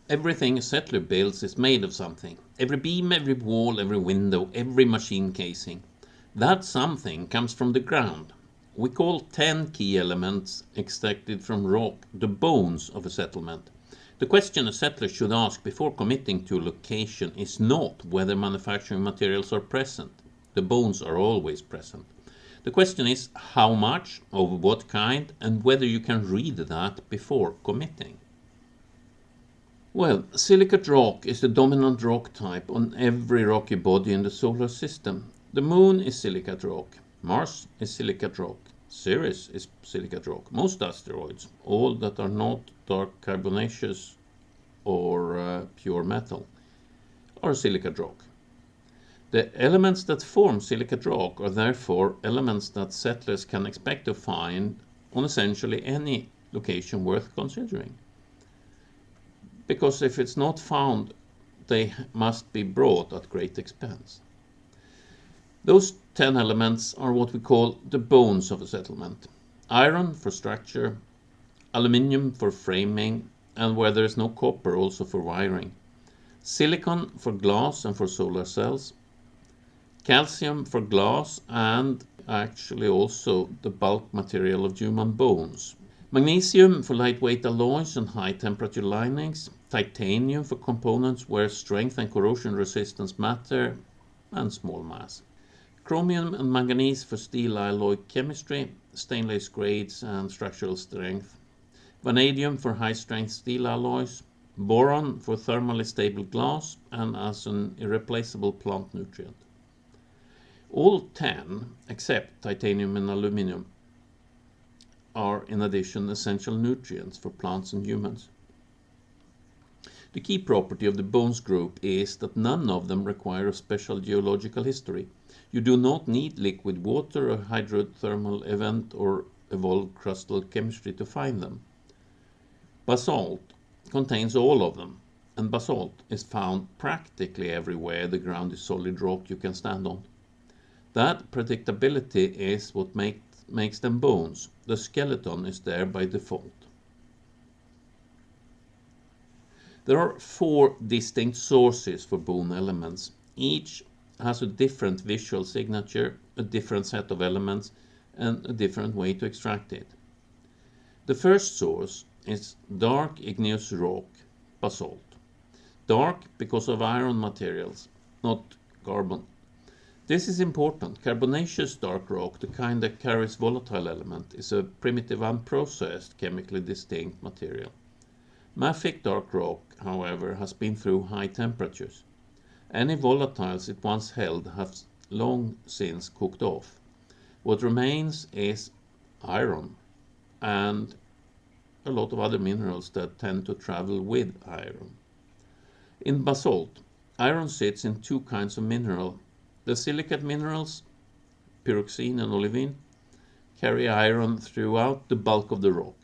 Everything a settler builds is made of something. Every beam, every wall, every window, every machine casing. That something comes from the ground. We call 10 key elements extracted from rock the bones of a settlement. The question a settler should ask before committing to a location is not whether manufacturing materials are present. The bones are always present. The question is how much, of what kind, and whether you can read that before committing. Well, silicate rock is the dominant rock type on every rocky body in the solar system. The Moon is silicate rock. Mars is silicate rock. Ceres is silicate rock. Most asteroids, all that are not dark carbonaceous or pure metal, are silicate rock. The elements that form silicate rock are therefore elements that settlers can expect to find on essentially any location worth considering. Because if it's not found, they must be brought at great expense. Those 10 elements are what we call the bones of a settlement. Iron for structure, aluminium for framing, and where there is no copper also for wiring. Silicon for glass and for solar cells. Calcium for glass and actually also the bulk material of human bones. Magnesium for lightweight alloys and high temperature linings. Titanium for components where strength and corrosion resistance matter, and small mass. Chromium and manganese for steel alloy chemistry, stainless grades and structural strength. Vanadium for high strength steel alloys. Boron for thermally stable glass and as an irreplaceable plant nutrient. All 10, except titanium and aluminium, are in addition essential nutrients for plants and humans. The key property of the bones group is that none of them require a special geological history. You do not need liquid water, a hydrothermal event, or evolved crustal chemistry to find them. Basalt contains all of them, and basalt is found practically everywhere the ground is solid rock you can stand on. That predictability is what makes them bones. The skeleton is there by default. There are 4 distinct sources for bone elements. Each has a different visual signature, a different set of elements, and a different way to extract it. The first source is dark igneous rock, basalt. Dark because of iron materials, not carbon. This is important. Carbonaceous dark rock, the kind that carries volatile element, is a primitive unprocessed chemically distinct material. Mafic dark rock, however, has been through high temperatures. Any volatiles it once held have long since cooked off. What remains is iron and a lot of other minerals that tend to travel with iron. In basalt, iron sits in 2 kinds of mineral. The silicate minerals, pyroxene and olivine, carry iron throughout the bulk of the rock.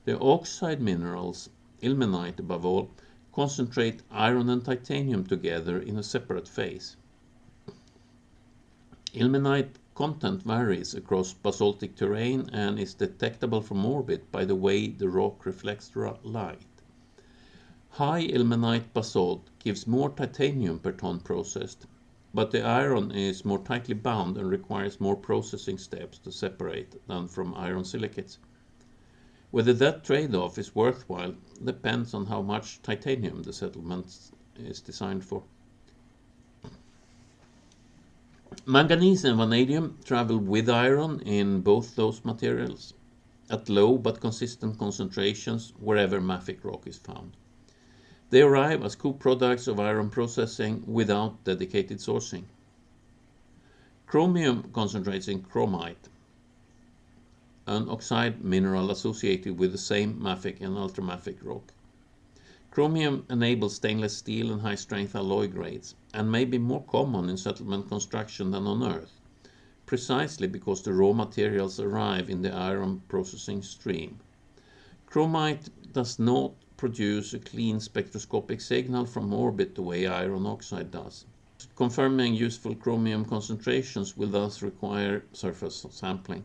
The oxide minerals, ilmenite above all, concentrate iron and titanium together in a separate phase. Ilmenite content varies across basaltic terrain and is detectable from orbit by the way the rock reflects light. High ilmenite basalt gives more titanium per ton processed, but the iron is more tightly bound and requires more processing steps to separate than from iron silicates. Whether that trade-off is worthwhile depends on how much titanium the settlement is designed for. Manganese and vanadium travel with iron in both those materials at low but consistent concentrations wherever mafic rock is found. They arrive as co-products of iron processing without dedicated sourcing. Chromium concentrates in chromite, an oxide mineral associated with the same mafic and ultramafic rock. Chromium enables stainless steel and high-strength alloy grades, and may be more common in settlement construction than on Earth, precisely because the raw materials arrive in the iron processing stream. Chromite does not produce a clean spectroscopic signal from orbit the way iron oxide does. Confirming useful chromium concentrations will thus require surface sampling.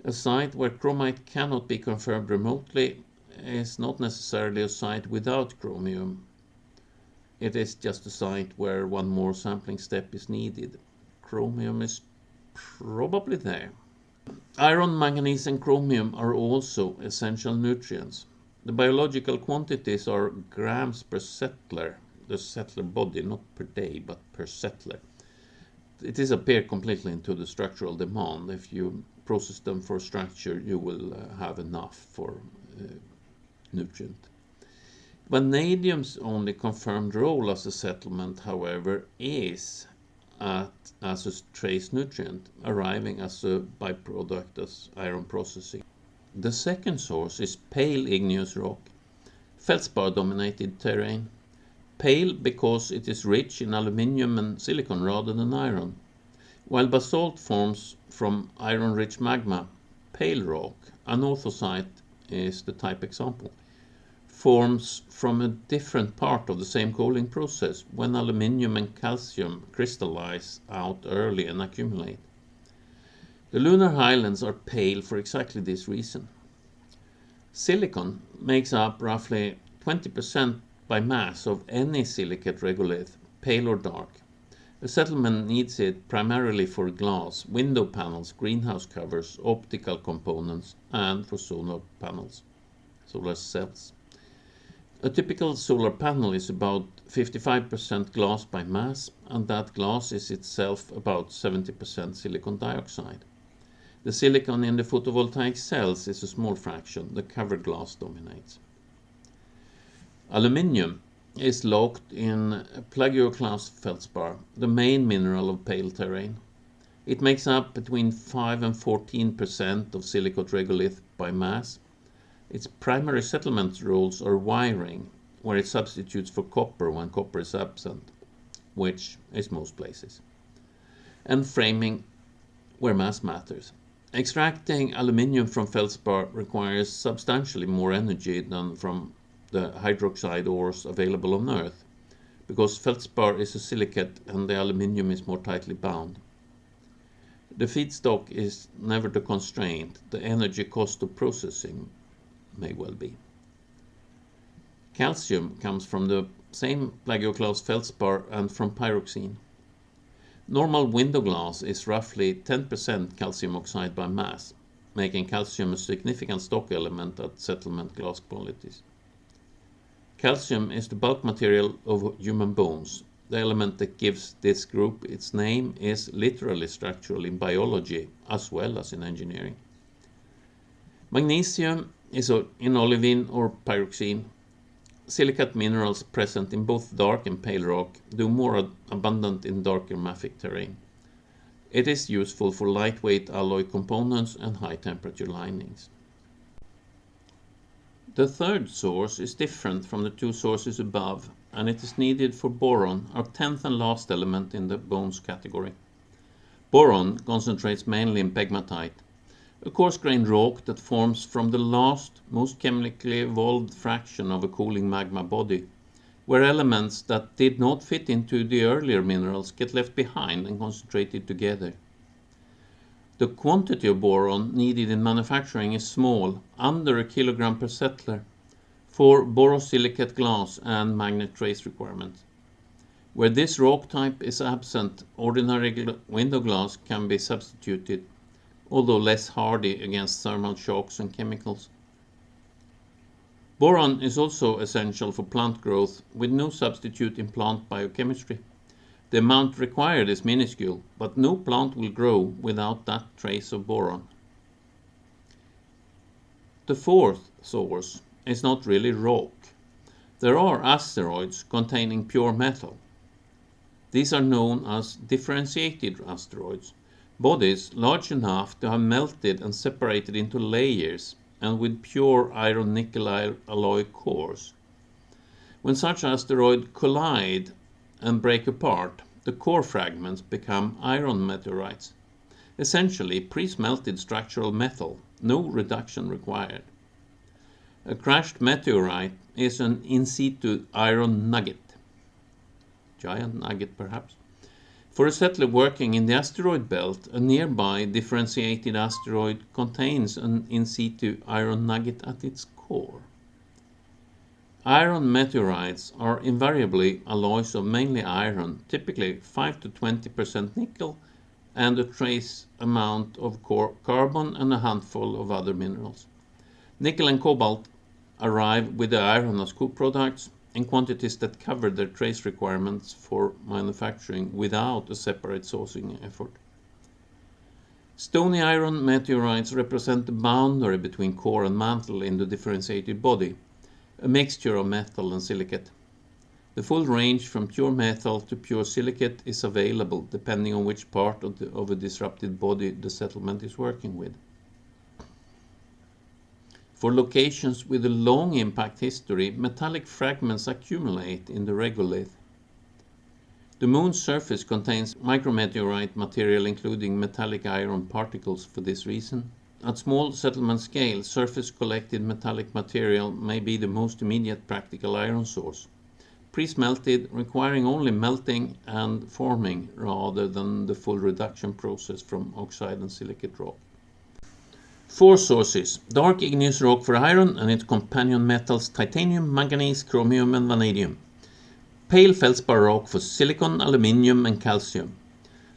A site where chromite cannot be confirmed remotely is not necessarily a site without chromium. It is just a site where one more sampling step is needed. Chromium is probably there. Iron, manganese and chromium are also essential nutrients. The biological quantities are grams per settler, the settler body, not per day, but per settler. It disappears completely into the structural demand. If you process them for structure, you will have enough for nutrient. Vanadium's only confirmed role as a settlement, however, is as a trace nutrient, arriving as a byproduct as iron processing. The second source is pale igneous rock, feldspar-dominated terrain. Pale because it is rich in aluminium and silicon rather than iron. While basalt forms from iron-rich magma, pale rock, anorthosite is the type example, forms from a different part of the same cooling process when aluminium and calcium crystallize out early and accumulate. The lunar highlands are pale for exactly this reason. Silicon makes up roughly 20% by mass of any silicate regolith, pale or dark. A settlement needs it primarily for glass, window panels, greenhouse covers, optical components, and for solar panels, solar cells. A typical solar panel is about 55% glass by mass, and that glass is itself about 70% silicon dioxide. The silicon in the photovoltaic cells is a small fraction, the covered glass dominates. Aluminium is locked in plagioclase feldspar, the main mineral of pale terrain. It makes up between 5 and 14% of silicate regolith by mass. Its primary settlement roles are wiring, where it substitutes for copper when copper is absent, which is most places, and framing, where mass matters. Extracting aluminium from feldspar requires substantially more energy than from the hydroxide ores available on Earth, because feldspar is a silicate and the aluminium is more tightly bound. The feedstock is never the constraint, the energy cost of processing may well be. Calcium comes from the same plagioclase feldspar and from pyroxene. Normal window glass is roughly 10% calcium oxide by mass, making calcium a significant stock element at settlement glass qualities. Calcium is the bulk material of human bones. The element that gives this group its name is literally structural in biology as well as in engineering. Magnesium is in olivine or pyroxene. Silicate minerals present in both dark and pale rock, though more abundant in darker mafic terrain. It is useful for lightweight alloy components and high temperature linings. The third source is different from the two sources above, and it is needed for boron, our 10th and last element in the bones category. Boron concentrates mainly in pegmatite, a coarse-grained rock that forms from the last, most chemically evolved fraction of a cooling magma body, where elements that did not fit into the earlier minerals get left behind and concentrated together. The quantity of boron needed in manufacturing is small, under a kilogram per settler, for borosilicate glass and magnet trace requirements. Where this rock type is absent, ordinary window glass can be substituted, although less hardy against thermal shocks and chemicals. Boron is also essential for plant growth, with no substitute in plant biochemistry. The amount required is minuscule, but no plant will grow without that trace of boron. The fourth source is not really rock. There are asteroids containing pure metal. These are known as differentiated asteroids, bodies large enough to have melted and separated into layers and with pure iron-nickel alloy cores. When such asteroids collide and break apart, the core fragments become iron meteorites, essentially pre-smelted structural metal, no reduction required. A crashed meteorite is an in situ iron nugget, giant nugget perhaps. For a settler working in the asteroid belt, a nearby differentiated asteroid contains an in situ iron nugget at its core. Iron meteorites are invariably alloys of mainly iron, typically 5 to 20% nickel, and a trace amount of carbon and a handful of other minerals. Nickel and cobalt arrive with the iron as co-products in quantities that cover their trace requirements for manufacturing without a separate sourcing effort. Stony iron meteorites represent the boundary between core and mantle in the differentiated body, a mixture of metal and silicate. The full range from pure metal to pure silicate is available depending on which part of a disrupted body the settlement is working with. For locations with a long impact history, metallic fragments accumulate in the regolith. The Moon's surface contains micrometeorite material including metallic iron particles for this reason. At small settlement scale, surface collected metallic material may be the most immediate practical iron source, pre-smelted, requiring only melting and forming rather than the full reduction process from oxide and silicate rock. 4 sources: dark igneous rock for iron and its companion metals titanium, manganese, chromium and vanadium. Pale feldspar rock for silicon, aluminium and calcium.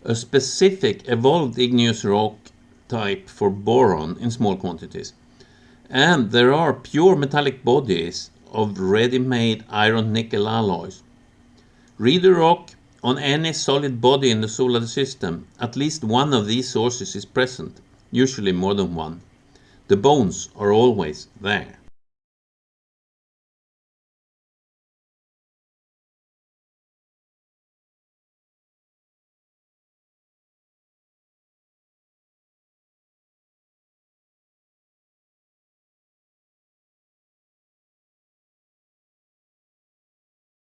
A specific evolved igneous rock type for boron in small quantities. And there are pure metallic bodies of ready-made iron-nickel alloys. Reader rock on any solid body in the solar system. At least one of these sources is present, usually more than one. The bones are always there.